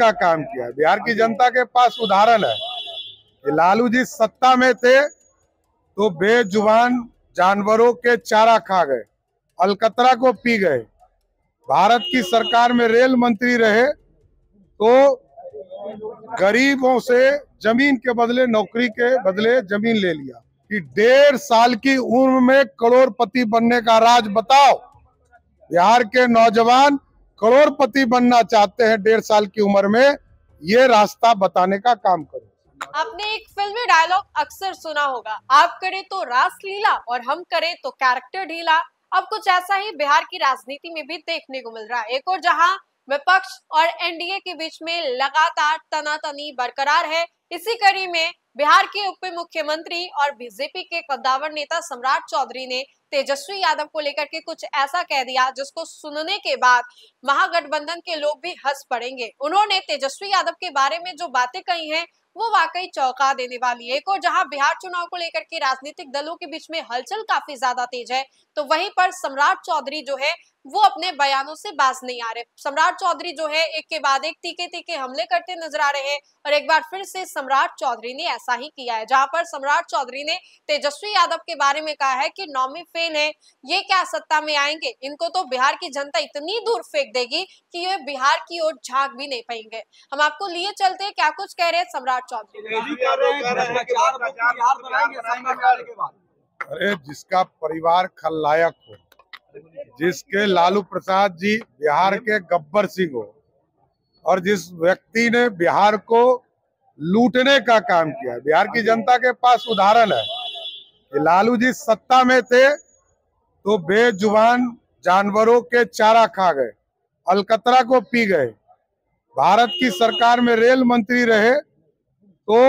का काम किया है। बिहार की जनता के पास उदाहरण है कि लालू जी सत्ता में थे तो बेजुबान जानवरों के चारा खा गए, अलकतरा को पी गए। भारत की सरकार में रेल मंत्री रहे तो गरीबों से जमीन के बदले, नौकरी के बदले जमीन ले लिया। कि 1.5 साल की उम्र में करोड़पति बनने का राज बताओ। बिहार के नौजवान करोड़पति बनना चाहते हैं 1.5 साल की उम्र में, ये रास्ता बताने का काम करो। आपने एक फिल्मी डायलॉग अक्सर सुना होगा, आप करें तो रासलीला और हम करें तो कैरेक्टर ढीला। अब कुछ ऐसा ही बिहार की राजनीति में भी देखने को मिल रहा है। एक और जहां विपक्ष और एनडीए के बीच में लगातार तनातनी बरकरार है, इसी कड़ी में बिहार के उप मुख्यमंत्री और बीजेपी के कद्दावर नेता सम्राट चौधरी ने तेजस्वी यादव को लेकर के कुछ ऐसा कह दिया जिसको सुनने के बाद महागठबंधन के लोग भी हंस पड़ेंगे। उन्होंने तेजस्वी यादव के बारे में जो बातें कही हैं वो वाकई चौंका देने वाली है। एक और जहां बिहार चुनाव को लेकर के राजनीतिक दलों के बीच में हलचल काफी ज्यादा तेज है, तो वहीं पर सम्राट चौधरी जो है वो अपने बयानों से बाज नहीं आ रहे। सम्राट चौधरी जो है एक के बाद एक तीखे तीखे हमले करते नजर आ रहे हैं और एक बार फिर से सम्राट चौधरी ने ऐसा ही किया है, जहां पर सम्राट चौधरी ने तेजस्वी यादव के बारे में कहा है कि नौमी फेल है, ये क्या सत्ता में आएंगे, इनको तो बिहार की जनता इतनी दूर फेंक देगी कि ये बिहार की ओर झांक भी नहीं पाएंगे। हम आपको लिए चलते हैं क्या कुछ कह रहे हैं सम्राट चौधरी। अरे जिसका परिवार खलनायक हो, जिसके लालू प्रसाद जी बिहार के गब्बर सिंह हो और जिस व्यक्ति ने बिहार को लूटने का काम किया है। बिहार की जनता के पास उदाहरण है कि लालू जी सत्ता में थे तो बेजुबान जानवरों के चारा खा गए, अलकतरा को पी गए। भारत की सरकार में रेल मंत्री रहे तो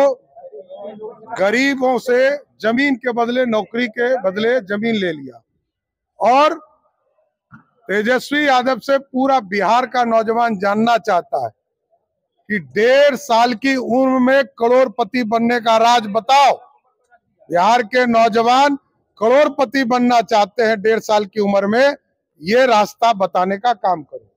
गरीबों से जमीन के बदले, नौकरी के बदले जमीन ले लिया। और तेजस्वी यादव से पूरा बिहार का नौजवान जानना चाहता है कि 1.5 साल की उम्र में करोड़पति बनने का राज बताओ। बिहार के नौजवान करोड़पति बनना चाहते हैं 1.5 साल की उम्र में, ये रास्ता बताने का काम करो।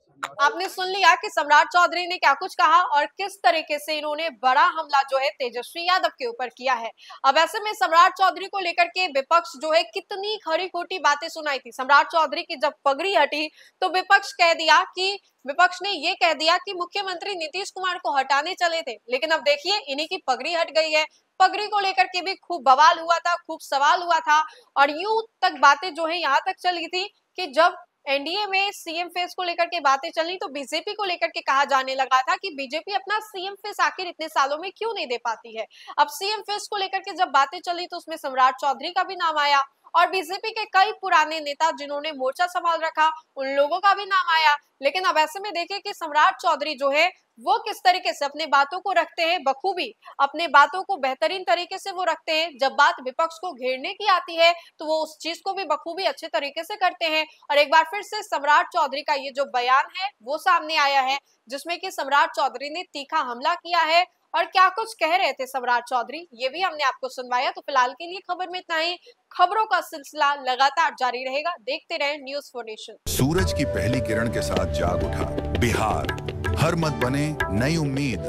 आपने सुन लिया कि सम्राट चौधरी ने क्या कुछ कहा और किस तरीके से इन्होंने बड़ा हमला जो है तेजस्वी यादव के ऊपर किया है। अब ऐसे में सम्राट चौधरी को लेकर के विपक्ष जो है कितनी खरी खोटी बातें सुनाई थी। सम्राट चौधरी की जब पगड़ी हटी तो विपक्ष ने ये कह दिया कि मुख्यमंत्री नीतीश कुमार को हटाने चले थे, लेकिन अब देखिए इन्हीं की पगड़ी हट गई है। पगड़ी को लेकर के भी खूब बवाल हुआ था, खूब सवाल हुआ था और यूं तक बातें जो है यहाँ तक चली थी कि जब एनडीए में सीएम फेस को लेकर के बातें चली तो बीजेपी को लेकर के कहा जाने लगा था कि बीजेपी अपना सीएम फेस आखिर इतने सालों में क्यों नहीं दे पाती है। अब सीएम फेस को लेकर के जब बातें चली तो उसमें सम्राट चौधरी का भी नाम आया और बीजेपी के कई पुराने नेता जिन्होंने मोर्चा संभाल रखा उन लोगों का भी नाम आया। लेकिन अब ऐसे में देखिए कि सम्राट चौधरी जो है वो किस तरीके से अपने बातों को रखते हैं, बखूबी अपने बातों को बेहतरीन तरीके से वो रखते हैं। जब बात विपक्ष को घेरने की आती है तो वो उस चीज को भी बखूबी अच्छे तरीके से करते हैं। और एक बार फिर से सम्राट चौधरी का ये जो बयान है वो सामने आया है जिसमें कि सम्राट चौधरी ने तीखा हमला किया है और क्या कुछ कह रहे थे सम्राट चौधरी ये भी हमने आपको सुनवाया। तो फिलहाल के लिए खबर में इतना ही। खबरों का सिलसिला लगातार जारी रहेगा, देखते रहें न्यूज़4 नेशन। सूरज की पहली किरण के साथ जाग उठा बिहार, हर मत बने नई उम्मीद,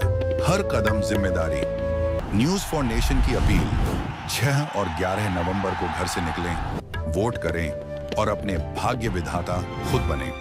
हर कदम जिम्मेदारी। न्यूज़4 नेशन की अपील 6 और 11 नवंबर को घर से निकलें, वोट करें और अपने भाग्य विधाता खुद बने।